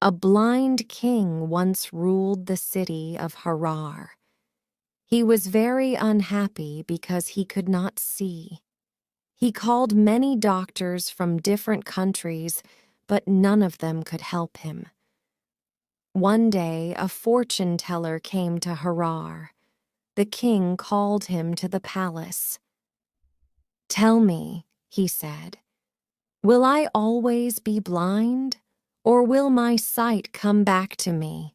A blind king once ruled the city of Harar. He was very unhappy because he could not see. He called many doctors from different countries, but none of them could help him. One day, a fortune teller came to Harar. The king called him to the palace. "Tell me," he said, "will I always be blind? Or will my sight come back to me?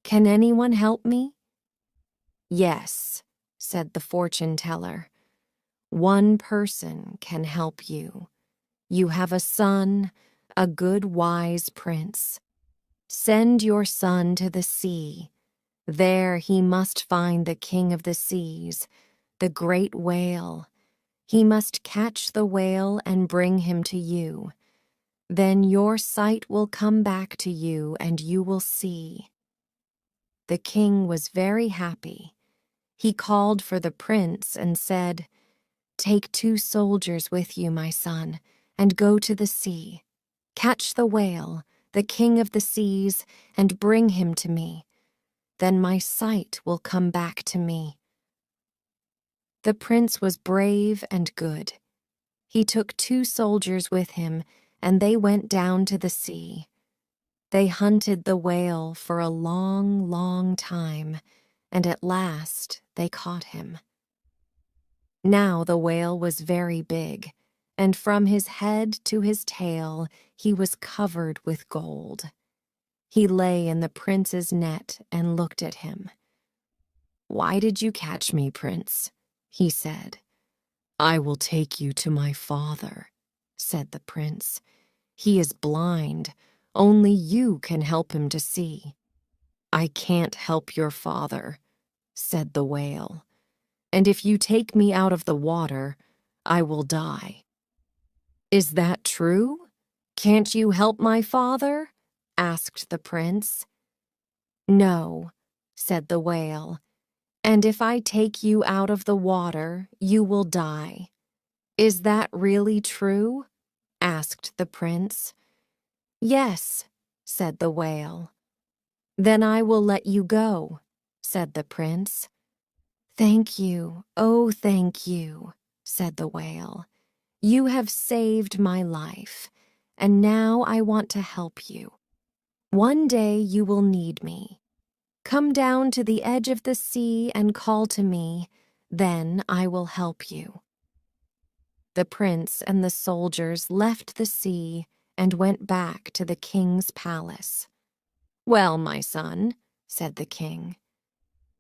Can anyone help me?" "Yes," said the fortune teller. "One person can help you. You have a son, a good wise prince. Send your son to the sea. There he must find the king of the seas, the great whale. He must catch the whale and bring him to you. Then your sight will come back to you and you will see." The king was very happy. He called for the prince and said, "Take 2 soldiers with you, my son, and go to the sea. Catch the whale, the king of the seas, and bring him to me. Then my sight will come back to me." The prince was brave and good. He took 2 soldiers with him, and they went down to the sea. They hunted the whale for a long, long time, and at last they caught him. Now the whale was very big, and from his head to his tail he was covered with gold. He lay in the prince's net and looked at him. "Why did you catch me, prince?" he said. "I will take you to my father," said the prince. "He is blind. Only you can help him to see." "I can't help your father," said the whale. "And if you take me out of the water, I will die." "Is that true? Can't you help my father?" asked the prince. "No," said the whale. "And if I take you out of the water, you will die. Is that really true?" asked the prince. "Yes," said the whale. "Then I will let you go," said the prince. "Thank you, oh thank you," said the whale. "You have saved my life, and now I want to help you. One day you will need me. Come down to the edge of the sea and call to me, then I will help you." The prince and the soldiers left the sea and went back to the king's palace. "Well, my son," said the king,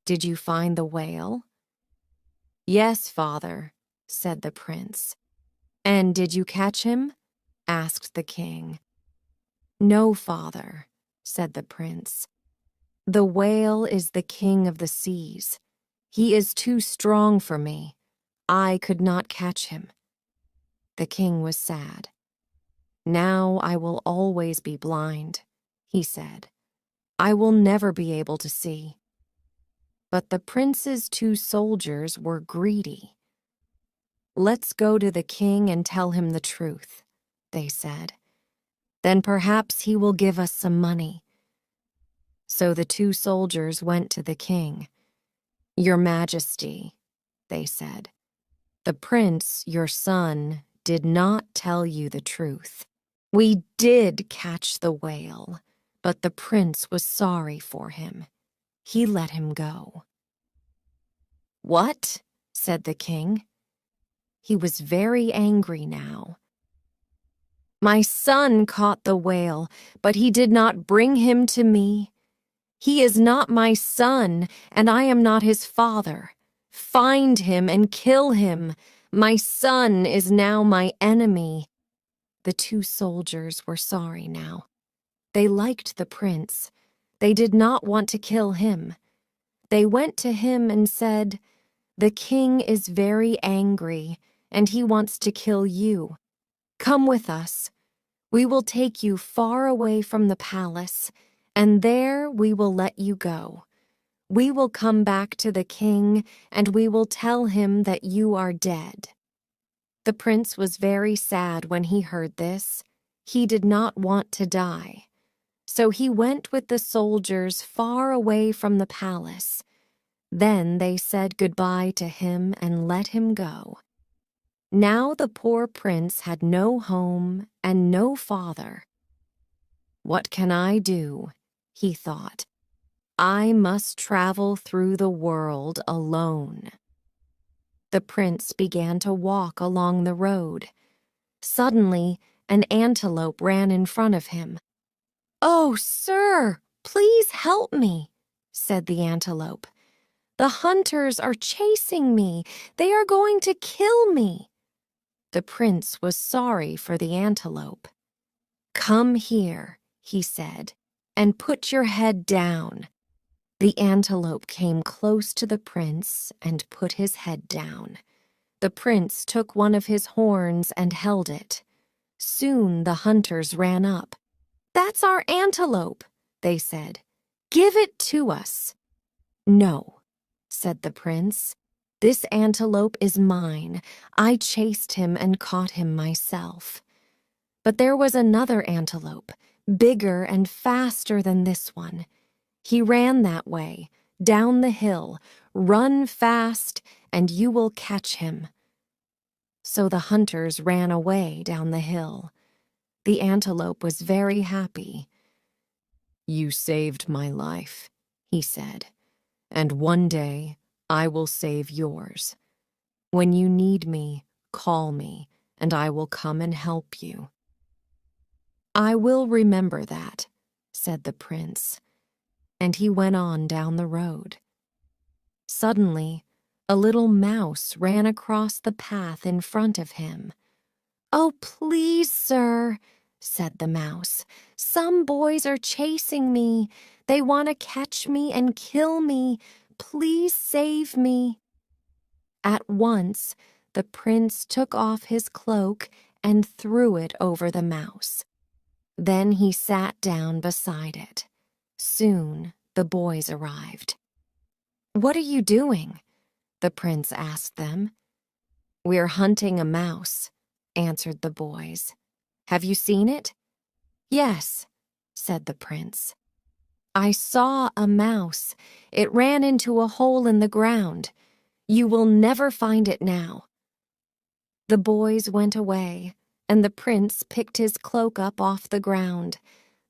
"did you find the whale?" "Yes, father," said the prince. "And did you catch him?" asked the king. "No, father," said the prince. "The whale is the king of the seas. He is too strong for me. I could not catch him." The king was sad. "Now I will always be blind," he said. "I will never be able to see." But the prince's 2 soldiers were greedy. "Let's go to the king and tell him the truth," they said. "Then perhaps he will give us some money." So the 2 soldiers went to the king. "Your Majesty," they said, "the prince, your son, did not tell you the truth. We did catch the whale, but the prince was sorry for him. He let him go." "What?" said the king. He was very angry now. "My son caught the whale, but he did not bring him to me. He is not my son, and I am not his father. Find him and kill him. My son is now my enemy." The 2 soldiers were sorry now. They liked the prince. They did not want to kill him. They went to him and said, "The king is very angry, and he wants to kill you. Come with us. We will take you far away from the palace, and there we will let you go. We will come back to the king, and we will tell him that you are dead." The prince was very sad when he heard this. He did not want to die. So he went with the soldiers far away from the palace. Then they said goodbye to him and let him go. Now the poor prince had no home and no father. "What can I do?" he thought. "I must travel through the world alone." The prince began to walk along the road. Suddenly, an antelope ran in front of him. "Oh, sir, please help me," said the antelope. "The hunters are chasing me. They are going to kill me." The prince was sorry for the antelope. "Come here," he said, "and put your head down." The antelope came close to the prince and put his head down. The prince took one of his horns and held it. Soon the hunters ran up. "That's our antelope," they said. "Give it to us." "No," said the prince. "This antelope is mine. I chased him and caught him myself." But there was another antelope, bigger and faster than this one. He ran that way, down the hill. "Run fast, and you will catch him." So the hunters ran away down the hill. The antelope was very happy. "You saved my life," he said, "and one day I will save yours. When you need me, call me, and I will come and help you." "I will remember that," said the prince, and he went on down the road. Suddenly, a little mouse ran across the path in front of him. "Oh, please, sir," said the mouse. "Some boys are chasing me. They want to catch me and kill me. Please save me." At once, the prince took off his cloak and threw it over the mouse. Then he sat down beside it. Soon, the boys arrived. "What are you doing?" the prince asked them. "We're hunting a mouse," answered the boys. "Have you seen it?" "Yes," said the prince. "I saw a mouse. It ran into a hole in the ground. You will never find it now." The boys went away, and the prince picked his cloak up off the ground.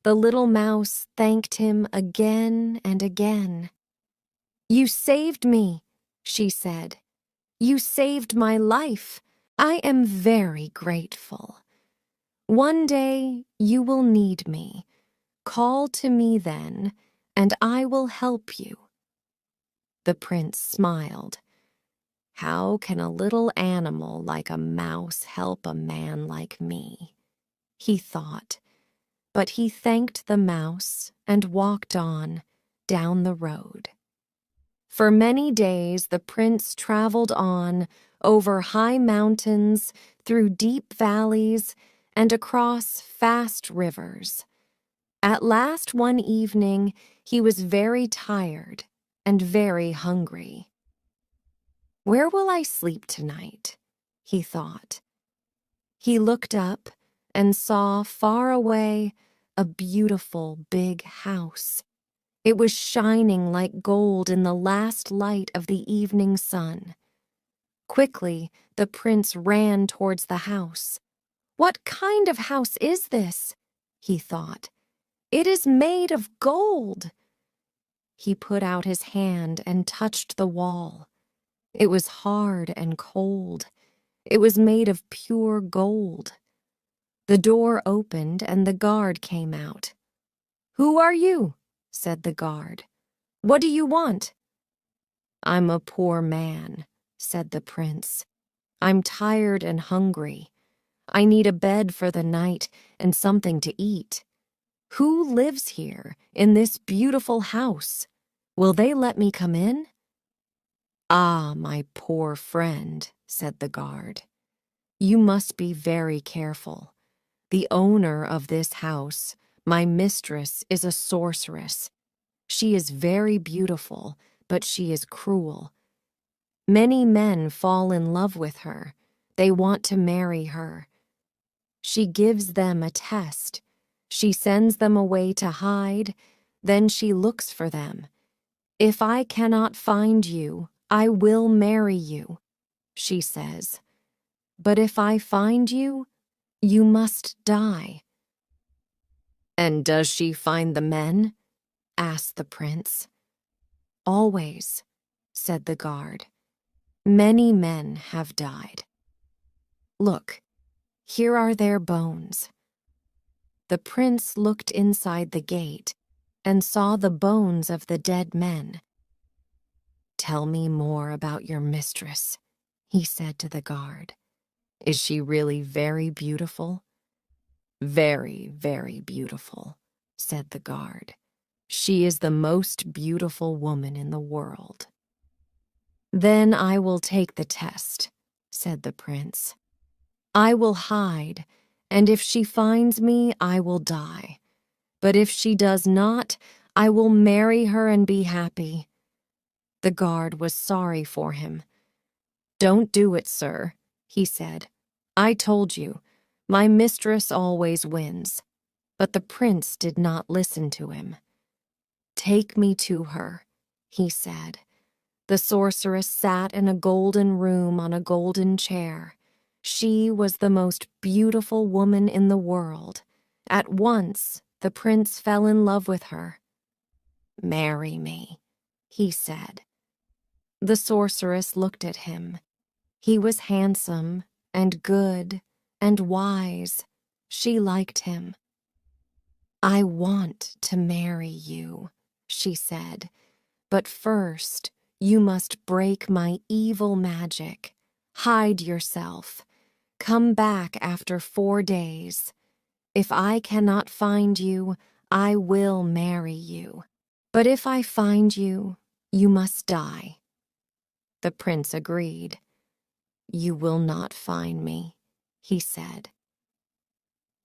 The little mouse thanked him again and again. "You saved me," she said. "You saved my life. I am very grateful. One day you will need me. Call to me then, and I will help you." The prince smiled. "How can a little animal like a mouse help a man like me?" he thought. But he thanked the mouse and walked on, down the road. For many days the prince traveled on, over high mountains, through deep valleys, and across fast rivers. At last one evening he was very tired and very hungry. "Where will I sleep tonight?" he thought. He looked up and saw far away a beautiful big house. It was shining like gold in the last light of the evening sun. Quickly, the prince ran towards the house. "What kind of house is this?" he thought. "It is made of gold." He put out his hand and touched the wall. It was hard and cold. It was made of pure gold. The door opened and the guard came out. "Who are you?" said the guard. "What do you want?" "I'm a poor man," said the prince. "I'm tired and hungry. I need a bed for the night and something to eat. Who lives here, in this beautiful house? Will they let me come in?" "Ah, my poor friend," said the guard. "You must be very careful. The owner of this house, my mistress, is a sorceress. She is very beautiful, but she is cruel. Many men fall in love with her. They want to marry her. She gives them a test. She sends them away to hide, then she looks for them. If I cannot find you, I will marry you, she says. But if I find you, you must die. And does she find the men? Asked the prince. Always, said the guard. Many men have died. Look, here are their bones. The prince looked inside the gate and saw the bones of the dead men. Tell me more about your mistress, he said to the guard. Is she really very beautiful? Very, very beautiful, said the guard. She is the most beautiful woman in the world. Then I will take the test, said the prince. I will hide, and if she finds me, I will die. But if she does not, I will marry her and be happy. The guard was sorry for him. Don't do it, sir, he said. I told you, my mistress always wins. But the prince did not listen to him. Take me to her, he said. The sorceress sat in a golden room on a golden chair. She was the most beautiful woman in the world. At once, the prince fell in love with her. Marry me, he said. The sorceress looked at him. He was handsome and good and wise. She liked him. I want to marry you, she said, but first you must break my evil magic. Hide yourself. Come back after 4 days. If I cannot find you, I will marry you. But if I find you, you must die. The prince agreed. You will not find me, he said.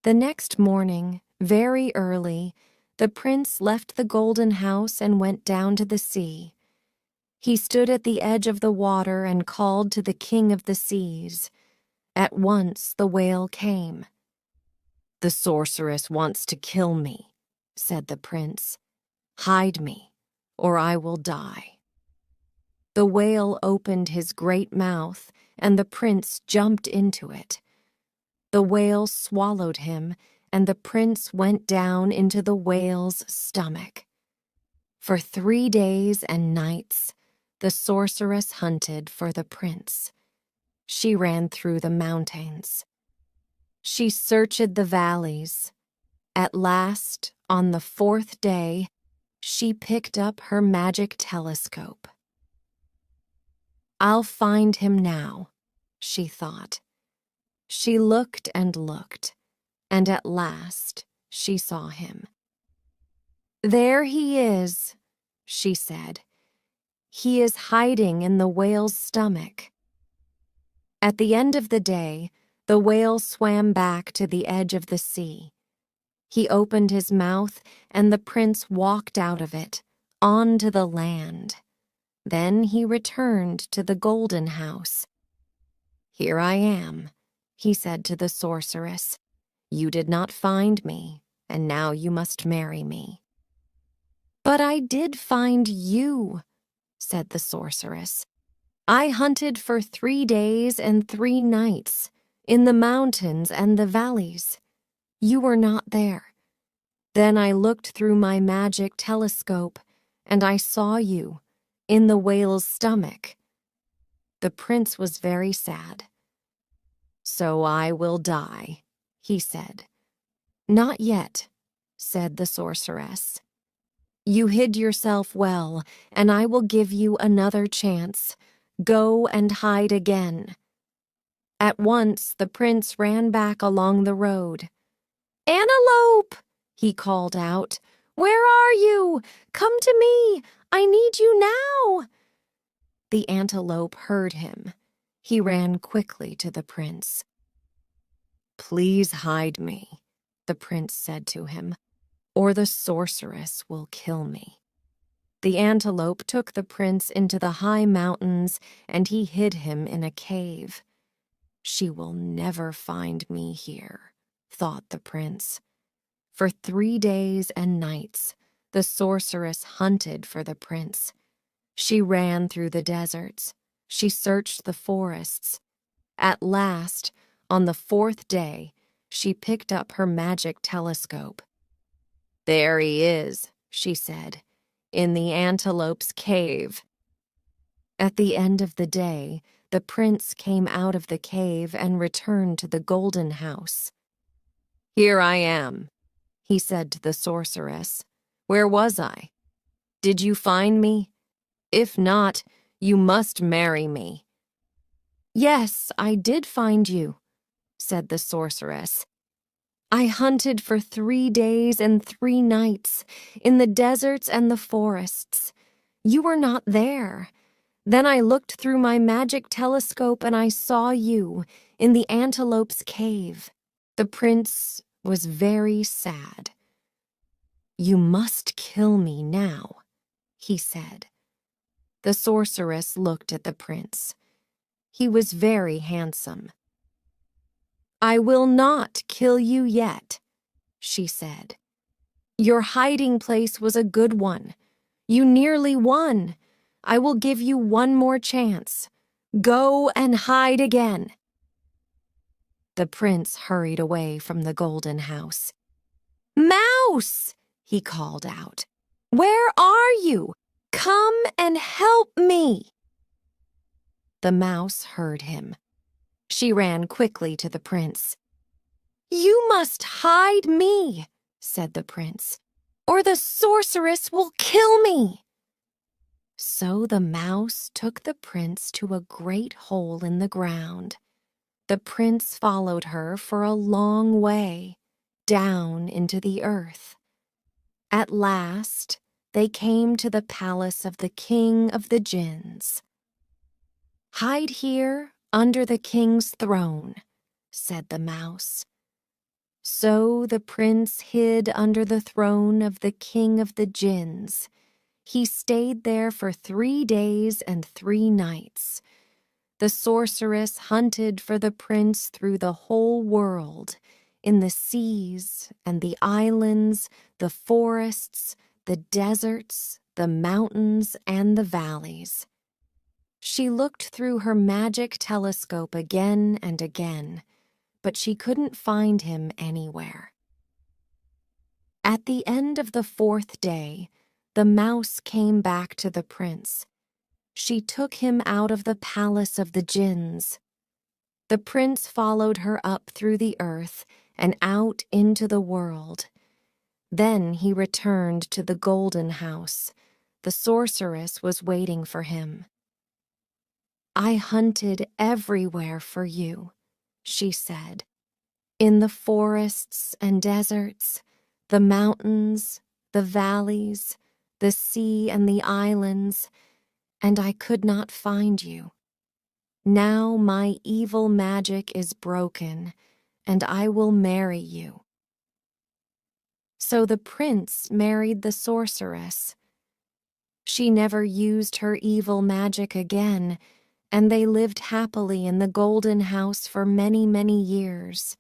The next morning, very early, the prince left the golden house and went down to the sea. He stood at the edge of the water and called to the king of the seas. At once the whale came. The sorceress wants to kill me, said the prince. Hide me, or I will die. The whale opened his great mouth, and the prince jumped into it. The whale swallowed him, and the prince went down into the whale's stomach. For 3 days and nights, the sorceress hunted for the prince. She ran through the mountains. She searched the valleys. At last, on the 4th day, she picked up her magic telescope. I'll find him now, she thought. She looked, and at last she saw him. There he is, she said. He is hiding in the whale's stomach. At the end of the day, the whale swam back to the edge of the sea. He opened his mouth, and the prince walked out of it, onto the land. Then he returned to the golden house. Here I am, he said to the sorceress. You did not find me, and now you must marry me. But I did find you, said the sorceress. I hunted for 3 days and 3 nights, in the mountains and the valleys. You were not there. Then I looked through my magic telescope, and I saw you, in the whale's stomach. The prince was very sad. So I will die, he said. Not yet, said the sorceress. You hid yourself well, and I will give you another chance. Go and hide again. At once the prince ran back along the road. Antelope, he called out. Where are you? Come to me. I need you now. The antelope heard him. He ran quickly to the prince. Please hide me, the prince said to him, or the sorceress will kill me. The antelope took the prince into the high mountains, and he hid him in a cave. She will never find me here, thought the prince. For 3 days and nights, the sorceress hunted for the prince. She ran through the deserts. She searched the forests. At last, on the 4th day, she picked up her magic telescope. "There he is," she said, "in the antelope's cave." At the end of the day, the prince came out of the cave and returned to the golden house. "Here I am," he said to the sorceress. "Where was I? Did you find me? If not, you must marry me." "Yes, I did find you," said the sorceress. "I hunted for 3 days and 3 nights in the deserts and the forests. You were not there. Then I looked through my magic telescope and I saw you in the antelope's cave." The prince was very sad. "You must kill me now," he said. The sorceress looked at the prince. He was very handsome. "I will not kill you yet," she said. "Your hiding place was a good one. You nearly won. I will give you one more chance. Go and hide again." The prince hurried away from the golden house. "Mouse!" he called out. "Where are you? Come and help me." The mouse heard him. She ran quickly to the prince. "You must hide me," said the prince, "or the sorceress will kill me." So the mouse took the prince to a great hole in the ground. The prince followed her for a long way, down into the earth. At last, they came to the palace of the king of the jinns. "Hide here under the king's throne," said the mouse. So the prince hid under the throne of the king of the jinns. He stayed there for 3 days and 3 nights. The sorceress hunted for the prince through the whole world, in the seas and the islands, the forests, the deserts, the mountains, and the valleys. She looked through her magic telescope again and again, but she couldn't find him anywhere. At the end of the 4th day, the mouse came back to the prince. She took him out of the palace of the jinns. The prince followed her up through the earth and out into the world. Then he returned to the golden house. The sorceress was waiting for him. "I hunted everywhere for you," she said, "in the forests and deserts, the mountains, the valleys, the sea and the islands, and I could not find you. Now my evil magic is broken, and I will marry you." So the prince married the sorceress. She never used her evil magic again, and they lived happily in the golden house for many, many years.